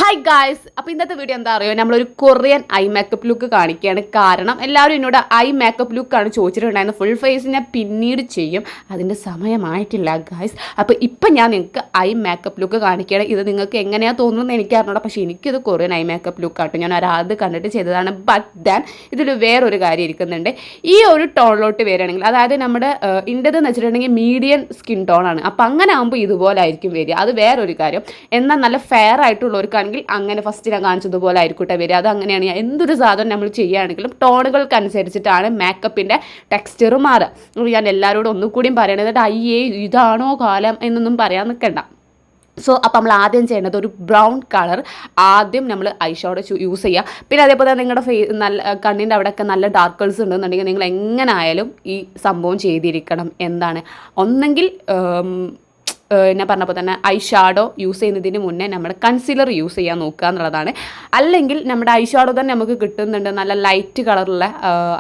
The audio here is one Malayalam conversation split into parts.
ഹായ് ഗായ്സ്, അപ്പോൾ ഇന്നത്തെ വീഡിയോ എന്താ അറിയോ, നമ്മളൊരു കൊറിയൻ ഐ മേക്കപ്പ് ലുക്ക് കാണിക്കുകയാണ്. കാരണം എല്ലാവരും എന്നോട് ഐ മേക്കപ്പ് ലുക്കാണ് ചോദിച്ചിട്ടുണ്ടായിരുന്നത്. ഫുൾ ഫേസ് ഞാൻ പിന്നീട് ചെയ്യും, അതിൻ്റെ സമയമായിട്ടില്ല ഗായ്സ്. അപ്പോൾ ഇപ്പം ഞാൻ നിങ്ങൾക്ക് ഐ മേക്കപ്പ് ലുക്ക് കാണിക്കുകയാണ്. ഇത് നിങ്ങൾക്ക് എങ്ങനെയാണ് തോന്നുന്നത് എനിക്ക് അറിഞ്ഞൂടാ, പക്ഷേ എനിക്കിത് കൊറിയൻ ഐ മേക്കപ്പ് ലുക്കാട്ടോ. ഞാൻ ഒരാൾ കണ്ടിട്ട് ചെയ്തതാണ്. ബട്ട് ദാൻ ഇതിൽ വേറൊരു കാര്യം ഇരിക്കുന്നുണ്ട്. ഈ ഒരു ടോണിലോട്ട് വരികയാണെങ്കിൽ, അതായത് നമ്മുടെ ഇൻ്റെതെന്ന് വെച്ചിട്ടുണ്ടെങ്കിൽ മീഡിയം സ്കിൻ ടോണാണ്. അപ്പോൾ അങ്ങനെ ആകുമ്പോൾ ഇതുപോലെ ആയിരിക്കും വരിക. അത് വേറൊരു കാര്യം. എന്നാൽ നല്ല ഫെയർ ആയിട്ടുള്ളവർക്കാണെങ്കിൽ അങ്ങനെ ഫസ്റ്റ് ഞാൻ കാണിച്ചതുപോലെ ആയിരിക്കട്ടെ വരിക. അത് അങ്ങനെയാണ്. എന്തൊരു സാധനം നമ്മൾ ചെയ്യുകയാണെങ്കിലും ടോണുകൾക്കനുസരിച്ചിട്ടാണ് മേക്കപ്പിൻ്റെ ടെക്സ്ചർ മാറുക. ഞാൻ എല്ലാവരോടും ഒന്നുകൂടിയും പറയണത്, അയ്യേ ഇതാണോ കാലം എന്നൊന്നും പറയാൻ നിൽക്കണ്ട. സോ അപ്പോൾ നമ്മൾ ആദ്യം ചെയ്യേണ്ടത് ഒരു ബ്രൗൺ കളർ ആദ്യം നമ്മൾ ഐ ഷാഡോ യൂസ് ചെയ്യുക. പിന്നെ അതേപോലെ തന്നെ നിങ്ങളുടെ നല്ല കണ്ണിൻ്റെ അവിടെയൊക്കെ നല്ല ഡാർക്കിൾസ് ഉണ്ടെന്നുണ്ടെങ്കിൽ നിങ്ങൾ എങ്ങനെ ആയാലും ഈ സംഭവം ചെയ്തിരിക്കണം. എന്താണ്, ഒന്നെങ്കിൽ ഞാൻ പറഞ്ഞപ്പോൾ തന്നെ ഐ ഷാഡോ യൂസ് ചെയ്യുന്നതിന് മുന്നേ നമ്മൾ കൺസീലർ യൂസ് ചെയ്യാൻ നോക്കുക എന്നുള്ളതാണ്. അല്ലെങ്കിൽ നമ്മുടെ ഐ ഷാഡോ തന്നെ നമുക്ക് കിട്ടുന്നുണ്ട്, നല്ല ലൈറ്റ് കളറുള്ള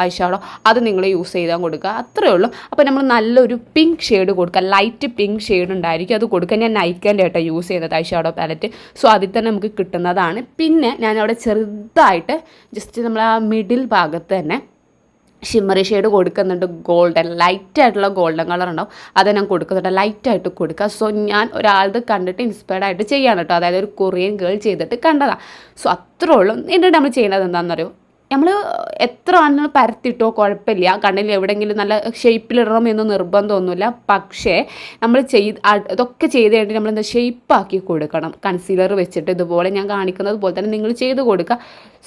ഐ ഷാഡോ, അത് നിങ്ങൾ യൂസ് ചെയ്താൽ കൊടുക്കുക. അത്രയേ ഉള്ളൂ. അപ്പോൾ നമ്മൾ നല്ലൊരു പിങ്ക് ഷെയ്ഡ് കൊടുക്കുക, ലൈറ്റ് പിങ്ക് ഷെയ്ഡ് ഉണ്ടായിരിക്കും, അത് കൊടുക്കുക. ഞാൻ നൈക്കൻ്റെ ആയിട്ട് യൂസ് ചെയ്യുന്നത് ഐ ഷാഡോ പാലറ്റ്. സോ അതിൽ തന്നെ നമുക്ക് കിട്ടുന്നതാണ്. പിന്നെ ഞാനവിടെ ചെറുതായിട്ട് ജസ്റ്റ് നമ്മൾ ആ മിഡിൽ ഭാഗത്ത് തന്നെ ഷിമ്മറി ഷെയ്ഡ് കൊടുക്കുന്നുണ്ട്. ഗോൾഡൻ ലൈറ്റായിട്ടുള്ള ഗോൾഡൻ കളർ ഉണ്ടാവും, അത് ഞാൻ കൊടുക്കുന്നുണ്ട്. ലൈറ്റായിട്ട് കൊടുക്കുക. സോ ഞാൻ ഒരാളുടെ കണ്ടിട്ട് ഇൻസ്പയർഡ് ആയിട്ട് ചെയ്യാണ് കേട്ടോ. അതായത് ഒരു കൊറിയൻ ഗേൾ ചെയ്തിട്ട് കണ്ടതാണ്. സോ അത്രേ ഉള്ളൂ. എന്നിട്ട് നമ്മൾ ചെയ്യുന്നത് എന്താണെന്നറിയോ, നമ്മൾ എത്ര ആണെങ്കിലും പരത്തിട്ടോ കുഴപ്പമില്ല. കണ്ണിൽ എവിടെയെങ്കിലും നല്ല ഷേപ്പിലിടണം എന്ന് നിർബന്ധമൊന്നുമില്ല. പക്ഷേ നമ്മൾ ഇതൊക്കെ ചെയ്ത് കഴിഞ്ഞിട്ട് നമ്മളെന്താ ഷേപ്പാക്കി കൊടുക്കണം. കൺസീലർ വെച്ചിട്ട് ഇതുപോലെ ഞാൻ കാണിക്കുന്നത് പോലെ തന്നെ നിങ്ങൾ ചെയ്ത് കൊടുക്കുക.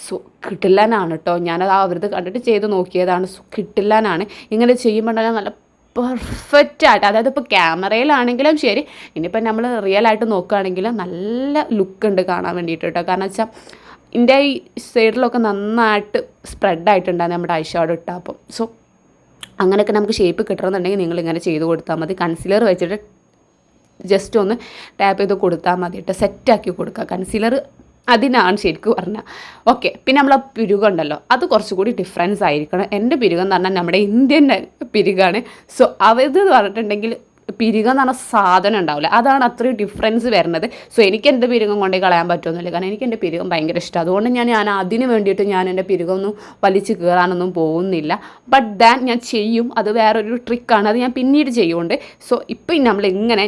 സോ കിട്ടില്ലാനാണ് കേട്ടോ. ഞാനത് അവരത് കണ്ടിട്ട് ചെയ്ത് നോക്കിയതാണ്. സോ കിട്ടില്ലാനാണ്. ഇങ്ങനെ ചെയ്യുമ്പോൾ നല്ല പെർഫെക്റ്റായിട്ട്, അതായത് ഇപ്പോൾ ക്യാമറയിലാണെങ്കിലും ശരി, ഇനിയിപ്പോൾ നമ്മൾ റിയൽ ആയിട്ട് നോക്കുകയാണെങ്കിലും നല്ല ലുക്ക് ഉണ്ട് കാണാൻ വേണ്ടിയിട്ട് കേട്ടോ. കാരണം വെച്ചാൽ ഇതിൻ്റെ ഈ സൈഡിലൊക്കെ നന്നായിട്ട് സ്പ്രെഡായിട്ടുണ്ടാകും നമ്മുടെ ഐ ഷാഡോ ഇട്ടാൽ. അപ്പം സോ അങ്ങനെയൊക്കെ നമുക്ക് ഷേപ്പ് കിട്ടണമെന്നുണ്ടെങ്കിൽ നിങ്ങളിങ്ങനെ ചെയ്ത് കൊടുത്താൽ മതി. കൺസീലർ വെച്ചിട്ട് ജസ്റ്റ് ഒന്ന് ടാപ്പ് ചെയ്ത് കൊടുത്താൽ മതി കേട്ടോ. സെറ്റാക്കി കൊടുക്കുക കൺസീലർ. അതിനാണ് ശരിക്കും പറഞ്ഞാൽ. ഓക്കെ, പിന്നെ നമ്മൾ ആ പിരുകുണ്ടല്ലോ, അത് കുറച്ചുകൂടി ഡിഫറൻസ് ആയിരിക്കണം. എൻ്റെ പിരുകെന്ന് പറഞ്ഞാൽ നമ്മുടെ ഇന്ത്യൻ പിരുകാണ്. സോ അവത് പറഞ്ഞിട്ടുണ്ടെങ്കിൽ പിരുക എന്ന് പറഞ്ഞ സാധനം ഉണ്ടാവില്ല, അതാണ് അത്രയും ഡിഫറൻസ് വരുന്നത്. സോ എനിക്ക് എൻ്റെ പിരുകം കൊണ്ടേ കളയാൻ പറ്റുമെന്നില്ല. കാരണം എനിക്ക് എൻ്റെ പിരുകം ഭയങ്കര ഇഷ്ടം. അതുകൊണ്ട് ഞാൻ അതിന് വേണ്ടിയിട്ട് ഞാൻ എൻ്റെ പിരുകൊന്നും വലിച്ച് കയറാനൊന്നും പോകുന്നില്ല. ബട്ട് ദാൻ ഞാൻ ചെയ്യും, അത് വേറൊരു ട്രിക്കാണ്, അത് ഞാൻ പിന്നീട് ചെയ്യുന്നുണ്ട്. സോ ഇപ്പം നമ്മൾ ഇങ്ങനെ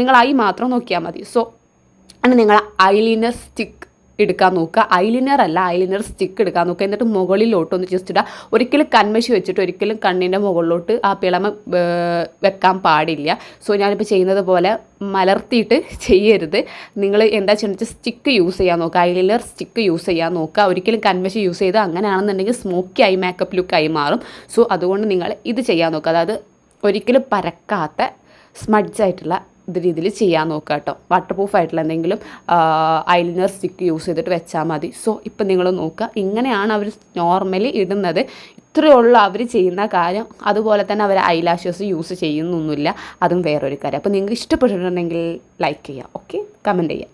നിങ്ങൾ ഐ മാത്രം നോക്കിയാൽ മതി. സോ അങ്ങനെ നിങ്ങൾ ഐലൈനർ സ്റ്റിക്ക് എടുക്കാൻ നോക്കുക. ഐലൈനർ സ്റ്റിക്ക് എടുക്കാൻ നോക്കുക. എന്നിട്ട് മുകളിലോട്ടൊന്ന് ജസ്റ്റ് ഇടുക. ഒരിക്കലും കൺമശി വെച്ചിട്ട് ഒരിക്കലും കണ്ണിൻ്റെ മുകളിലോട്ട് ആ പിളമ വെക്കാൻ പാടില്ല. സോ ഞാനിപ്പോൾ ചെയ്യുന്നത് പോലെ മലർത്തിയിട്ട് ചെയ്യരുത്. നിങ്ങൾ എന്താ ചെയ്യുന്നത്, സ്റ്റിക്ക് യൂസ് ചെയ്യാൻ നോക്കുക. ഐലൈനർ സ്റ്റിക്ക് യൂസ് ചെയ്യാൻ നോക്കുക. ഒരിക്കലും കൺമശി യൂസ് ചെയ്ത് അങ്ങനെയാണെന്നുണ്ടെങ്കിൽ സ്മോക്കി ഐ മേക്കപ്പ് ലുക്കായി മാറും. സോ അതുകൊണ്ട് നിങ്ങൾ ഇത് ചെയ്യാൻ നോക്കുക. അതായത് ഒരിക്കലും പരക്കാത്ത സ്മഡ്ജായിട്ടുള്ള രീതിയിൽ ചെയ്യാൻ നോക്കുക കേട്ടോ. വാട്ടർ പ്രൂഫ് ആയിട്ടുള്ള എന്തെങ്കിലും ഐലൈനർ സ്റ്റിക്ക് യൂസ് ചെയ്തിട്ട് വെച്ചാൽ മതി. സോ ഇപ്പം നിങ്ങൾ നോക്കുക, ഇങ്ങനെയാണ് അവർ നോർമലി ഇടുന്നത്. ഇത്രയേ ഉള്ളൂ അവർ ചെയ്യുന്ന കാര്യം. അതുപോലെ തന്നെ അവർ ഐലാഷസ് യൂസ് ചെയ്യുന്നൊന്നുമില്ല, അതും വേറൊരു കാര്യം. അപ്പോൾ നിങ്ങൾക്ക് ഇഷ്ടപ്പെട്ടിട്ടുണ്ടെങ്കിൽ ലൈക്ക് ചെയ്യുക, ഓക്കെ, കമൻറ്റ് ചെയ്യുക.